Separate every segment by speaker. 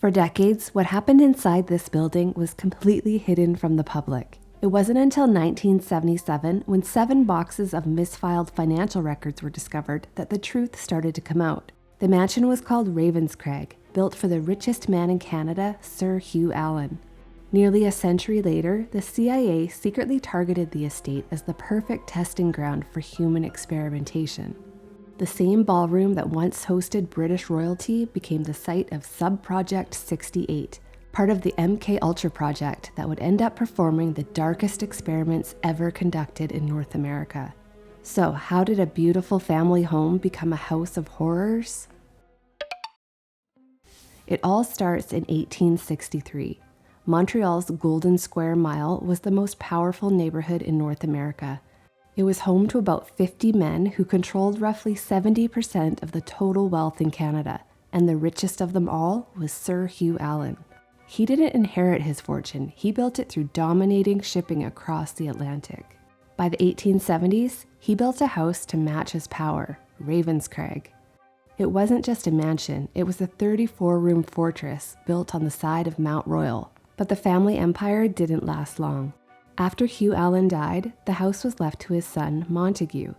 Speaker 1: For decades, what happened inside this building was completely hidden from the public. It wasn't until 1977, when 7 boxes of misfiled financial records were discovered, that the truth started to come out. The mansion was called Ravenscrag, built for the richest man in Canada, Sir Hugh Allan. Nearly a century later, the CIA secretly targeted the estate as the perfect testing ground for human experimentation. The same ballroom that once hosted British royalty became the site of Subproject 68, part of the MKUltra project that would end up performing the darkest experiments ever conducted in North America. So, how did a beautiful family home become a house of horrors? It all starts in 1863. Montreal's Golden Square Mile was the most powerful neighborhood in North America. It was home to about 50 men who controlled roughly 70% of the total wealth in Canada, and the richest of them all was Sir Hugh Allan. He didn't inherit his fortune, he built it through dominating shipping across the Atlantic. By the 1870s, he built a house to match his power, Ravenscrag. It wasn't just a mansion, it was a 34-room fortress built on the side of Mount Royal. But the family empire didn't last long. After Hugh Allan died, the house was left to his son, Montague.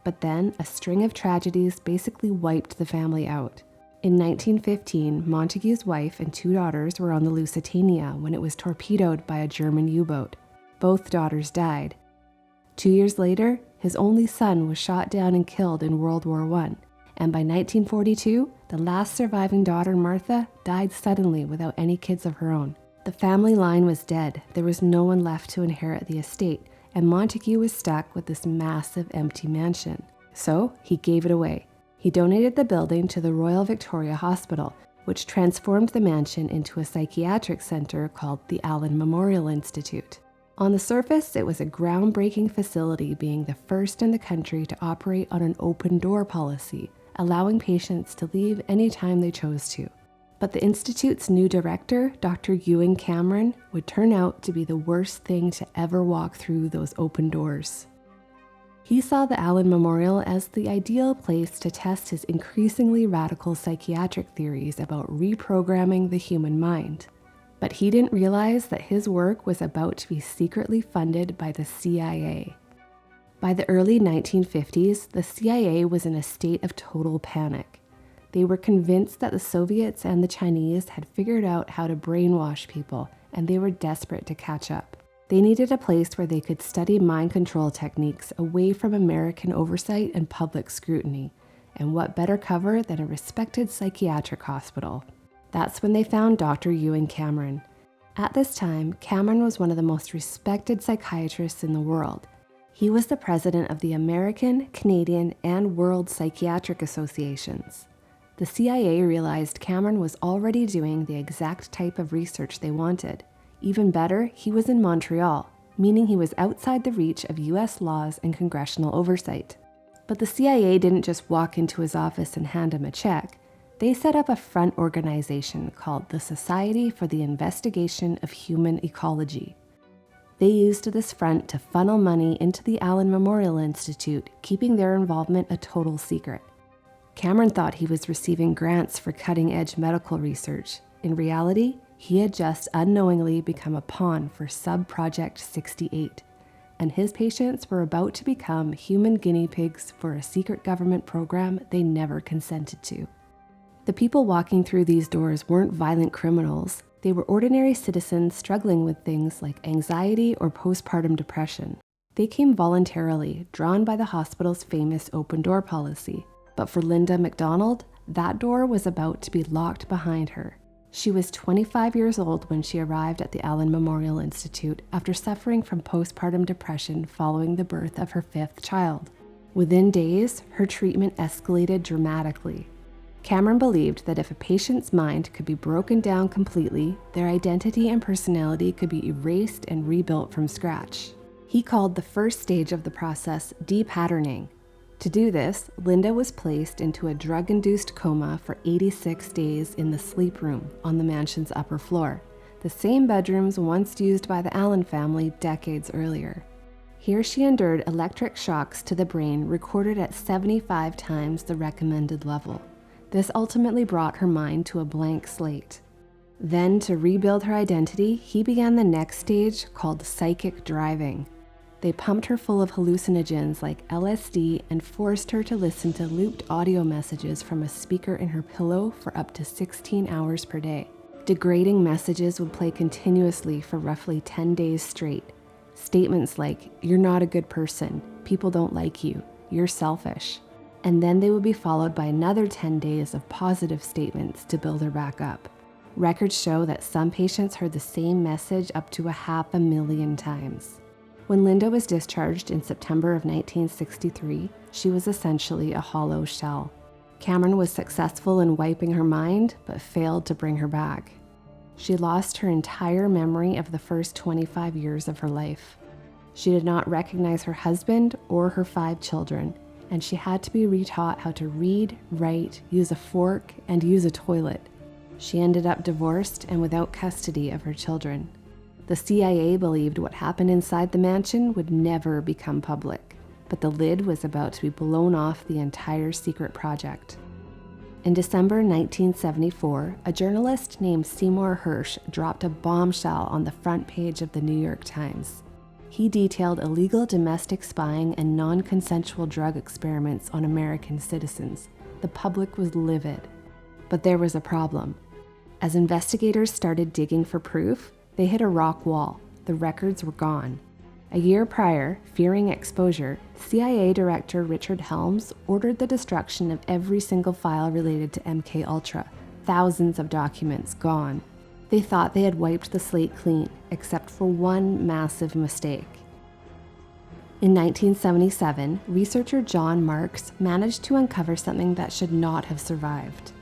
Speaker 1: But then, a string of tragedies basically wiped the family out. In 1915, Montague's wife and 2 daughters were on the Lusitania when it was torpedoed by a German U-boat. Both daughters died. 2 years later, his only son was shot down and killed in World War I. And by 1942, the last surviving daughter, Martha, died suddenly without any kids of her own. The family line was dead, there was no one left to inherit the estate, and Montague was stuck with this massive empty mansion. So he gave it away. He donated the building to the Royal Victoria Hospital, which transformed the mansion into a psychiatric center called the Allan Memorial Institute. On the surface, it was a groundbreaking facility, being the first in the country to operate on an open-door policy, allowing patients to leave anytime they chose to. But the Institute's new director, Dr. Ewen Cameron, would turn out to be the worst thing to ever walk through those open doors. He saw the Allan Memorial as the ideal place to test his increasingly radical psychiatric theories about reprogramming the human mind. But he didn't realize that his work was about to be secretly funded by the CIA. By the early 1950s, the CIA was in a state of total panic. They were convinced that the Soviets and the Chinese had figured out how to brainwash people, and they were desperate to catch up. They needed a place where they could study mind control techniques away from American oversight and public scrutiny. And what better cover than a respected psychiatric hospital? That's when they found Dr. Ewen Cameron. At this time, Cameron was one of the most respected psychiatrists in the world. He was the president of the American, Canadian, and World Psychiatric Associations. The CIA realized Cameron was already doing the exact type of research they wanted. Even better, he was in Montreal, meaning he was outside the reach of US laws and congressional oversight. But the CIA didn't just walk into his office and hand him a check. They set up a front organization called the Society for the Investigation of Human Ecology. They used this front to funnel money into the Allan Memorial Institute, keeping their involvement a total secret. Cameron thought he was receiving grants for cutting-edge medical research. In reality, he had just unknowingly become a pawn for Subproject 68, and his patients were about to become human guinea pigs for a secret government program they never consented to. The people walking through these doors weren't violent criminals. They were ordinary citizens struggling with things like anxiety or postpartum depression. They came voluntarily, drawn by the hospital's famous open-door policy. But for Linda McDonald, that door was about to be locked behind her. She was 25 years old when she arrived at the Allan Memorial Institute after suffering from postpartum depression following the birth of her 5th child. Within days, her treatment escalated dramatically. Cameron believed that if a patient's mind could be broken down completely, their identity and personality could be erased and rebuilt from scratch. He called the first stage of the process Depatterning. To do this, Linda was placed into a drug-induced coma for 86 days in the sleep room on the mansion's upper floor, the same bedrooms once used by the Allan family decades earlier. Here she endured electric shocks to the brain recorded at 75 times the recommended level. This ultimately brought her mind to a blank slate. Then, to rebuild her identity, he began the next stage called psychic driving. They pumped her full of hallucinogens like LSD and forced her to listen to looped audio messages from a speaker in her pillow for up to 16 hours per day. Degrading messages would play continuously for roughly 10 days straight. Statements like, "You're not a good person, people don't like you, you're selfish." And then they would be followed by another 10 days of positive statements to build her back up. Records show that some patients heard the same message up to 500,000 times. When Linda was discharged in September of 1963, she was essentially a hollow shell. Cameron was successful in wiping her mind, but failed to bring her back. She lost her entire memory of the first 25 years of her life. She did not recognize her husband or her 5 children, and she had to be retaught how to read, write, use a fork, and use a toilet. She ended up divorced and without custody of her children. The CIA believed what happened inside the mansion would never become public, but the lid was about to be blown off the entire secret project. In December 1974, a journalist named Seymour Hersh dropped a bombshell on the front page of the New York Times. He detailed illegal domestic spying and non-consensual drug experiments on American citizens. The public was livid. But there was a problem. As investigators started digging for proof, they hit a rock wall. The records were gone. A year prior, fearing exposure, CIA Director Richard Helms ordered the destruction of every single file related to MKUltra. Thousands of documents gone. They thought they had wiped the slate clean, except for one massive mistake. In 1977, researcher John Marks managed to uncover something that should not have survived.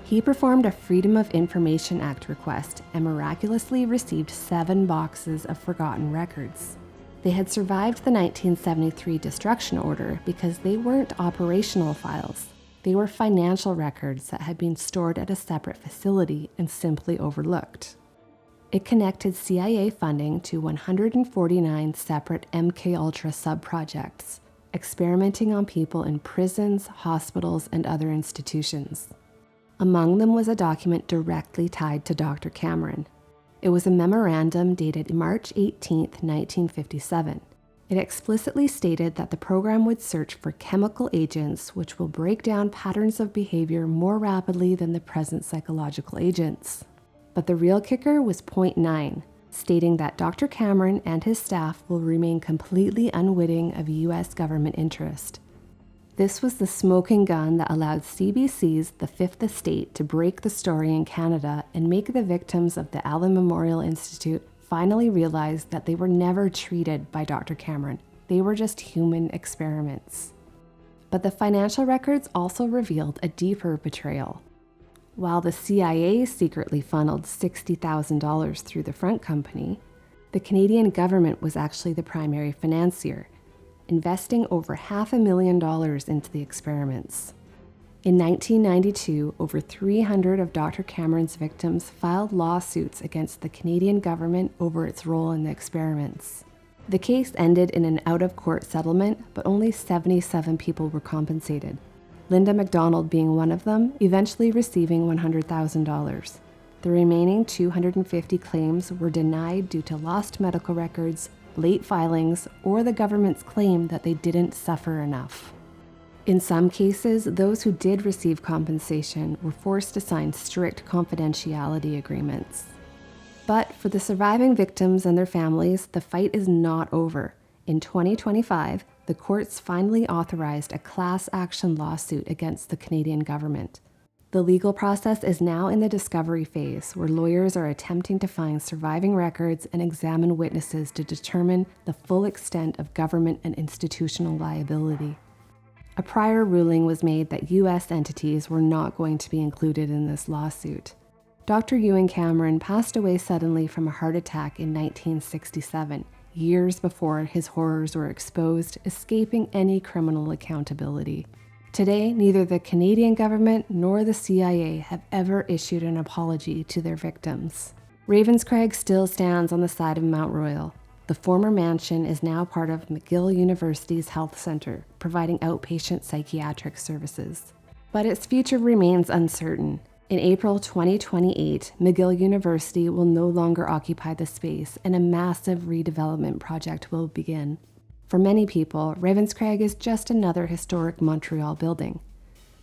Speaker 1: He performed a Freedom of Information Act request and miraculously received 7 boxes of forgotten records. They had survived the 1973 destruction order because they weren't operational files. They were financial records that had been stored at a separate facility and simply overlooked. It connected CIA funding to 149 separate MKUltra subprojects, experimenting on people in prisons, hospitals, and other institutions. Among them was a document directly tied to Dr. Cameron. It was a memorandum dated March 18, 1957. It explicitly stated that the program would search for chemical agents which will break down patterns of behavior more rapidly than the present psychological agents. But the real kicker was point 9, stating that Dr. Cameron and his staff will remain completely unwitting of U.S. government interest. This was the smoking gun that allowed CBC's The Fifth Estate to break the story in Canada and make the victims of the Allan Memorial Institute finally realize that they were never treated by Dr. Cameron. They were just human experiments. But the financial records also revealed a deeper betrayal. While the CIA secretly funneled $60,000 through the front company, the Canadian government was actually the primary financier, investing over $500,000 into the experiments. In 1992, over 300 of Dr. Cameron's victims filed lawsuits against the Canadian government over its role in the experiments. The case ended in an out-of-court settlement, but only 77 people were compensated, Linda McDonald being one of them, eventually receiving $100,000. The remaining 250 claims were denied due to lost medical records, late filings, or the government's claim that they didn't suffer enough. In some cases, those who did receive compensation were forced to sign strict confidentiality agreements. But for the surviving victims and their families, the fight is not over. In 2025, the courts finally authorized a class action lawsuit against the Canadian government. The legal process is now in the discovery phase, where lawyers are attempting to find surviving records and examine witnesses to determine the full extent of government and institutional liability. A prior ruling was made that U.S. entities were not going to be included in this lawsuit. Dr. Ewen Cameron passed away suddenly from a heart attack in 1967, years before his horrors were exposed, escaping any criminal accountability. Today, neither the Canadian government nor the CIA have ever issued an apology to their victims. Ravenscrag still stands on the side of Mount Royal. The former mansion is now part of McGill University's Health Center, providing outpatient psychiatric services. But its future remains uncertain. In April 2028, McGill University will no longer occupy the space and a massive redevelopment project will begin. For many people, Ravenscrag is just another historic Montreal building.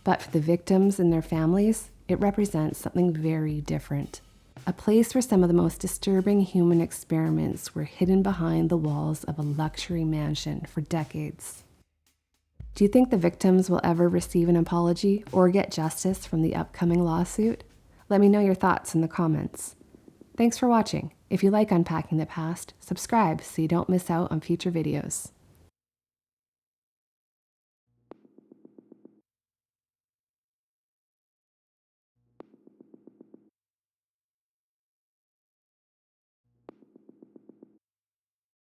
Speaker 1: But for the victims and their families, it represents something very different. A place where some of the most disturbing human experiments were hidden behind the walls of a luxury mansion for decades. Do you think the victims will ever receive an apology or get justice from the upcoming lawsuit? Let me know your thoughts in the comments. Thanks for watching. If you like Unpacking the Past, subscribe so you don't miss out on future videos.